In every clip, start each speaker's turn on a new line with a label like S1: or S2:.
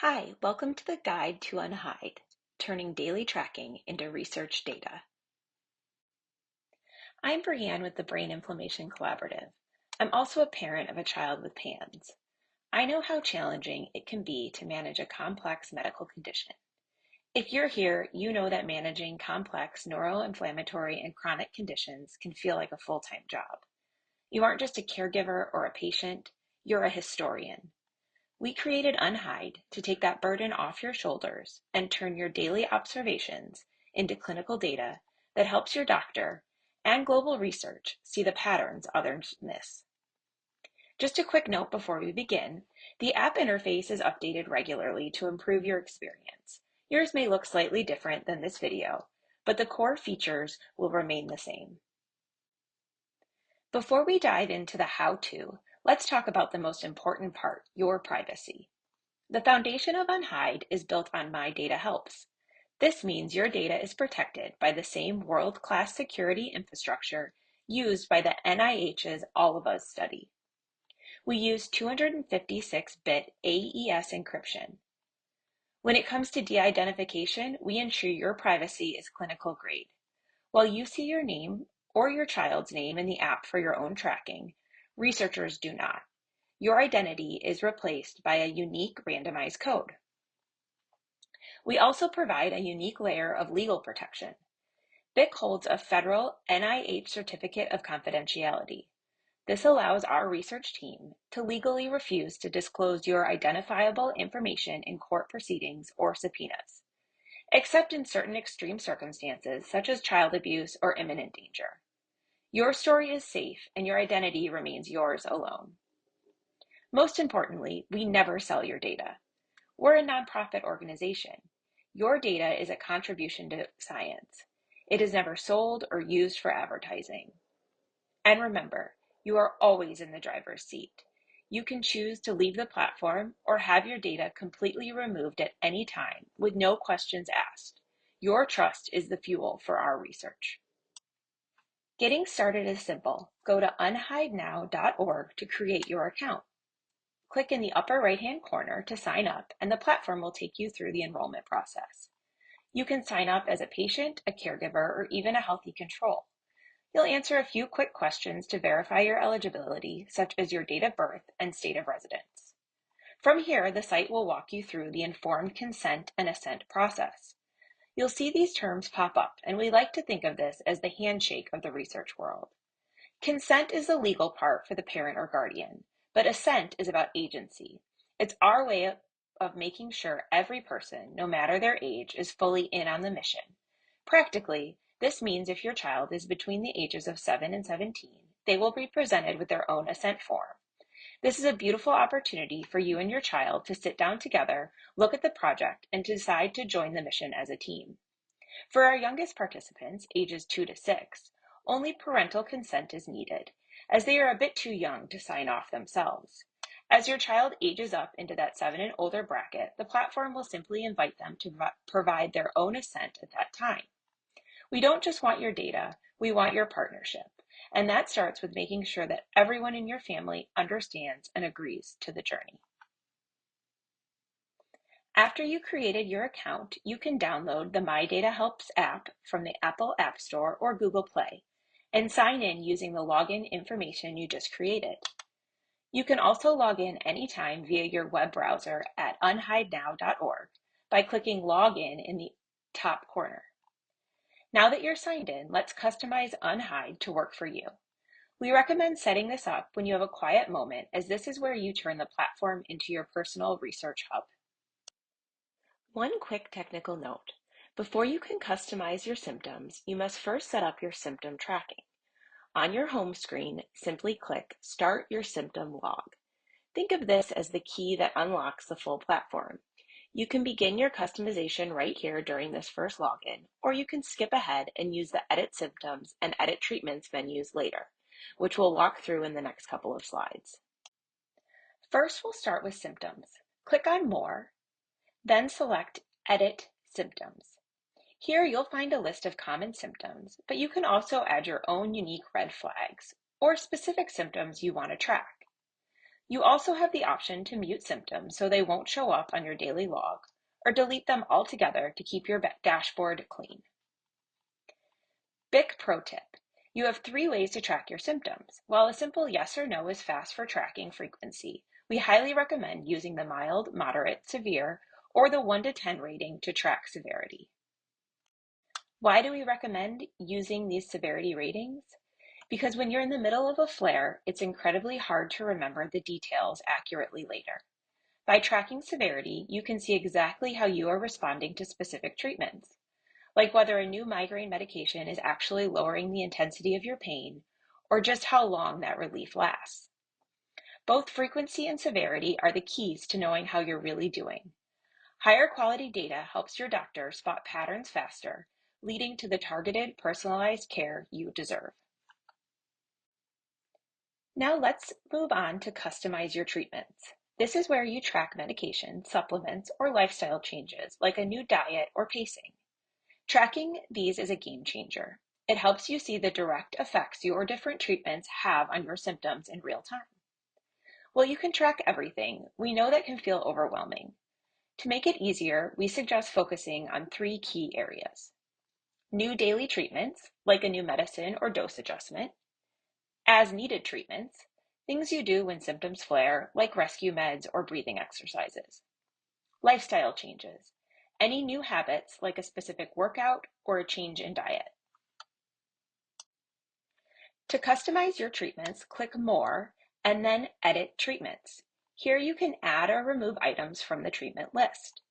S1: Hi, welcome to the Guide to Unhide, turning daily tracking into research data. I'm Brianne with the Brain Inflammation Collaborative. I'm also a parent of a child with PANS. I know how challenging it can be to manage a complex medical condition. If you're here, you know that managing complex neuroinflammatory and chronic conditions can feel like a full-time job. You aren't just a caregiver or a patient, you're a historian. We created unhide to take that burden off your shoulders and turn your daily observations into clinical data that helps your doctor and global research see the patterns others miss. Just a quick note before we begin, the app interface is updated regularly to improve your experience. Yours may look slightly different than this video, but the core features will remain the same. Before we dive into the how-to, let's talk about the most important part, your privacy. The foundation of unhide is built on My Data Helps. This means your data is protected by the same world-class security infrastructure used by the NIH's All of Us study. We use 256-bit AES encryption. When it comes to de-identification, we ensure your privacy is clinical grade. While you see your name or your child's name in the app for your own tracking, researchers do not. Your identity is replaced by a unique randomized code. We also provide a unique layer of legal protection. BIC holds a federal NIH certificate of confidentiality. This allows our research team to legally refuse to disclose your identifiable information in court proceedings or subpoenas, except in certain extreme circumstances such as child abuse or imminent danger. Your story is safe and your identity remains yours alone. Most importantly, we never sell your data. We're a nonprofit organization. Your data is a contribution to science. It is never sold or used for advertising. And remember, you are always in the driver's seat. You can choose to leave the platform or have your data completely removed at any time with no questions asked. Your trust is the fuel for our research. Getting started is simple. Go to unhidenow.org to create your account. Click in the upper right-hand corner to sign up, and the platform will take you through the enrollment process. You can sign up as a patient, a caregiver, or even a healthy control. You'll answer a few quick questions to verify your eligibility, such as your date of birth and state of residence. From here, the site will walk you through the informed consent and assent process. You'll see these terms pop up, and we like to think of this as the handshake of the research world. Consent is the legal part for the parent or guardian, but assent is about agency. It's our way of making sure every person, no matter their age, is fully in on the mission. Practically, this means if your child is between the ages of 7 and 17, they will be presented with their own assent form. This is a beautiful opportunity for you and your child to sit down together, look at the project, and decide to join the mission as a team. For our youngest participants, ages 2 to 6, only parental consent is needed, as they are a bit too young to sign off themselves. As your child ages up into that 7 and older bracket, the platform will simply invite them to provide their own assent at that time. We don't just want your data, we want your partnership. And that starts with making sure that everyone in your family understands and agrees to the journey. After you created your account, you can download the My Data Helps app from the Apple App Store or Google Play and sign in using the login information you just created. You can also log in anytime via your web browser at unhidenow.org by clicking Login in the top corner. Now that you're signed in, let's customize Unhide to work for you. We recommend setting this up when you have a quiet moment, as this is where you turn the platform into your personal research hub. One quick technical note. Before you can customize your symptoms, you must first set up your symptom tracking. On your home screen, simply click Start Your Symptom Log. Think of this as the key that unlocks the full platform. You can begin your customization right here during this first login, or you can skip ahead and use the Edit Symptoms and Edit Treatments menus later, which we'll walk through in the next couple of slides. First, we'll start with symptoms. Click on More, then select Edit Symptoms. Here you'll find a list of common symptoms, but you can also add your own unique red flags or specific symptoms you want to track. You also have the option to mute symptoms so they won't show up on your daily log, or delete them altogether to keep your dashboard clean. Big pro tip. You have 3 ways to track your symptoms. While a simple yes or no is fast for tracking frequency, we highly recommend using the mild, moderate, severe, or the 1 to 10 rating to track severity. Why do we recommend using these severity ratings? Because when you're in the middle of a flare, it's incredibly hard to remember the details accurately later. By tracking severity, you can see exactly how you are responding to specific treatments, like whether a new migraine medication is actually lowering the intensity of your pain, or just how long that relief lasts. Both frequency and severity are the keys to knowing how you're really doing. Higher quality data helps your doctor spot patterns faster, leading to the targeted, personalized care you deserve. Now let's move on to customize your treatments. This is where you track medication, supplements, or lifestyle changes like a new diet or pacing. Tracking these is a game changer. It helps you see the direct effects your different treatments have on your symptoms in real time. While you can track everything, we know that can feel overwhelming. To make it easier, we suggest focusing on 3 key areas. New daily treatments, like a new medicine or dose adjustment. As needed treatments, things you do when symptoms flare, like rescue meds or breathing exercises. Lifestyle changes, any new habits like a specific workout or a change in diet. To customize your treatments, click More and then Edit Treatments. Here you can add or remove items from the treatment list.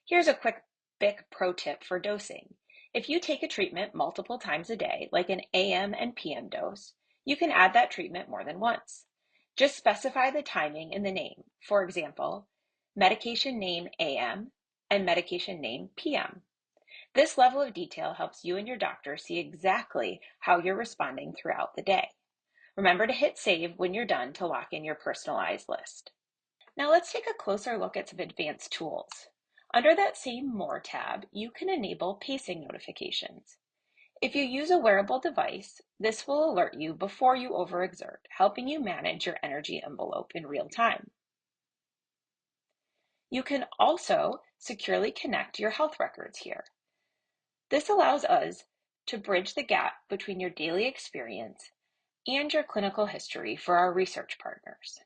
S1: Here's a quick big pro tip for dosing. If you take a treatment multiple times a day, like an AM and PM dose, you can add that treatment more than once. Just specify the timing in the name. For example, medication name AM and medication name PM. This level of detail helps you and your doctor see exactly how you're responding throughout the day. Remember to hit save when you're done to lock in your personalized list. Now let's take a closer look at some advanced tools. Under that same More tab, you can enable pacing notifications. If you use a wearable device, this will alert you before you overexert, helping you manage your energy envelope in real time. You can also securely connect your health records here. This allows us to bridge the gap between your daily experience and your clinical history for our research partners.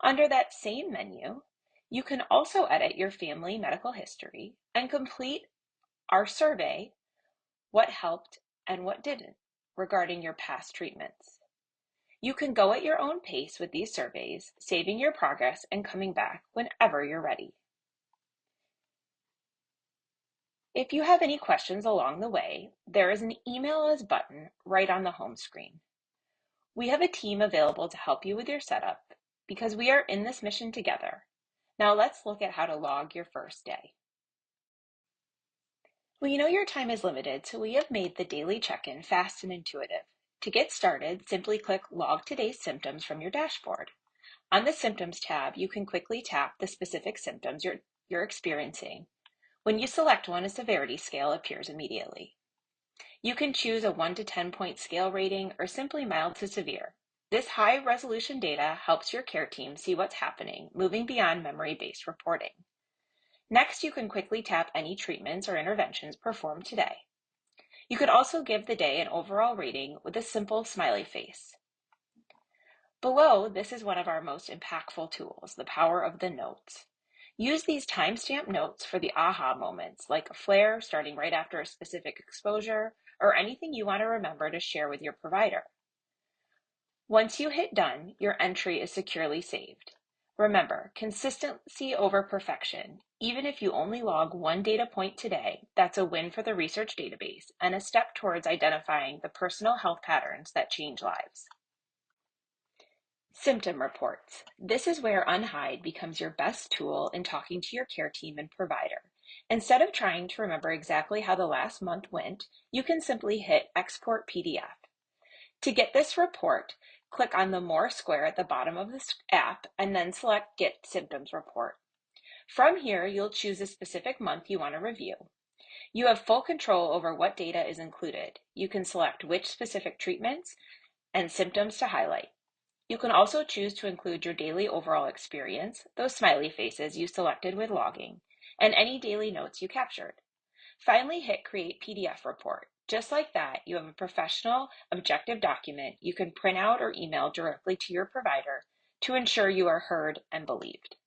S1: Under that same menu, you can also edit your family medical history and complete our survey, what helped and what didn't, regarding your past treatments. You can go at your own pace with these surveys, saving your progress and coming back whenever you're ready. If you have any questions along the way, there is an Email Us button right on the home screen. We have a team available to help you with your setup because we are in this mission together. Now let's look at how to log your first day. Well, you know your time is limited, so we have made the daily check-in fast and intuitive. To get started, simply click Log Today's Symptoms from your dashboard. On the Symptoms tab, you can quickly tap the specific symptoms you're experiencing. When you select one, a severity scale appears immediately. You can choose a 1 to 10 point scale rating or simply mild to severe. This high resolution data helps your care team see what's happening, moving beyond memory-based reporting. Next, you can quickly tap any treatments or interventions performed today. You could also give the day an overall rating with a simple smiley face. Below, this is one of our most impactful tools, the power of the notes. Use these timestamp notes for the aha moments, like a flare starting right after a specific exposure, or anything you want to remember to share with your provider. Once you hit done, your entry is securely saved. Remember, consistency over perfection. Even if you only log one data point today, that's a win for the research database and a step towards identifying the personal health patterns that change lives. Symptom reports. This is where unhide becomes your best tool in talking to your care team and provider. Instead of trying to remember exactly how the last month went, you can simply hit Export PDF. To get this report, click on the More square at the bottom of the app and then select Get Symptoms Report. From here, you'll choose a specific month you want to review. You have full control over what data is included. You can select which specific treatments and symptoms to highlight. You can also choose to include your daily overall experience, those smiley faces you selected with logging, and any daily notes you captured. Finally, hit Create PDF Report. Just like that, you have a professional, objective document you can print out or email directly to your provider to ensure you are heard and believed.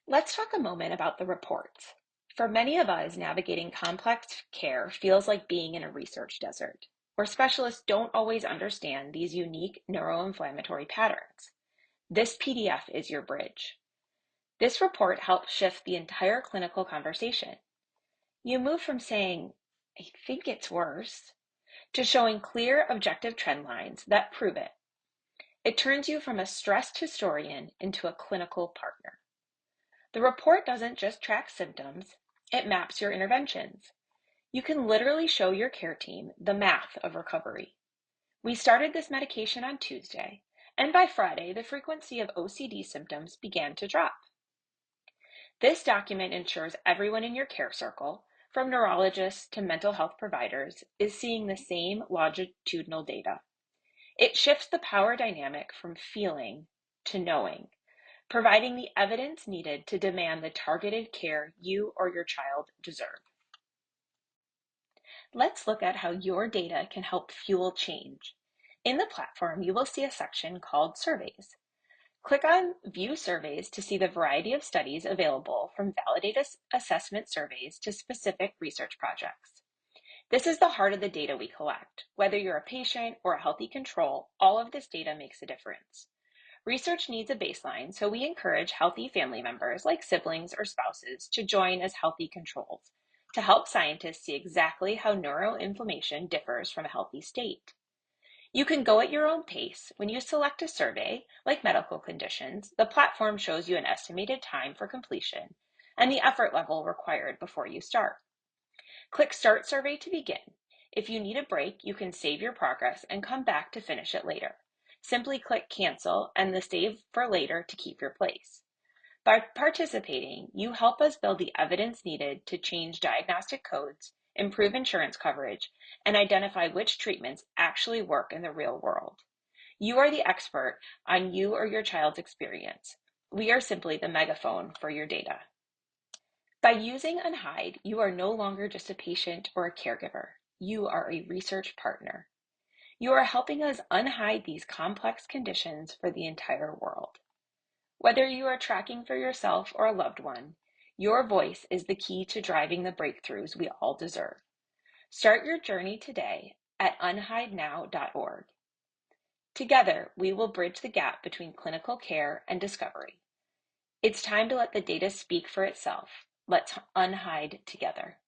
S1: Let's talk a moment about the reports. For many of us, navigating complex care feels like being in a research desert, where specialists don't always understand these unique neuroinflammatory patterns. This PDF is your bridge. This report helps shift the entire clinical conversation. You move from saying, "I think it's worse," to showing clear, objective trend lines that prove it. It turns you from a stressed historian into a clinical partner. The report doesn't just track symptoms, it maps your interventions. You can literally show your care team the math of recovery. We started this medication on Tuesday, and by Friday, the frequency of OCD symptoms began to drop. This document ensures everyone in your care circle, from neurologists to mental health providers, is seeing the same longitudinal data. It shifts the power dynamic from feeling to knowing, providing the evidence needed to demand the targeted care you or your child deserve. Let's look at how your data can help fuel change. In the platform, you will see a section called Surveys. Click on View Surveys to see the variety of studies available, from validated assessment surveys to specific research projects. This is the heart of the data we collect. Whether you're a patient or a healthy control, all of this data makes a difference. Research needs a baseline, so we encourage healthy family members, like siblings or spouses, to join as healthy controls to help scientists see exactly how neuroinflammation differs from a healthy state. You can go at your own pace. When you select a survey, like medical conditions, the platform shows you an estimated time for completion and the effort level required before you start. Click Start Survey to begin. If you need a break, you can save your progress and come back to finish it later. Simply click Cancel and the Save for Later to keep your place. By participating, you help us build the evidence needed to change diagnostic codes, improve insurance coverage, and identify which treatments actually work in the real world. You are the expert on you or your child's experience. We are simply the megaphone for your data. By using unhide, you are no longer just a patient or a caregiver. You are a research partner. You are helping us unhide these complex conditions for the entire world. Whether you are tracking for yourself or a loved one, your voice is the key to driving the breakthroughs we all deserve. Start your journey today at unhidenow.org. Together, we will bridge the gap between clinical care and discovery. It's time to let the data speak for itself. Let's unhide together.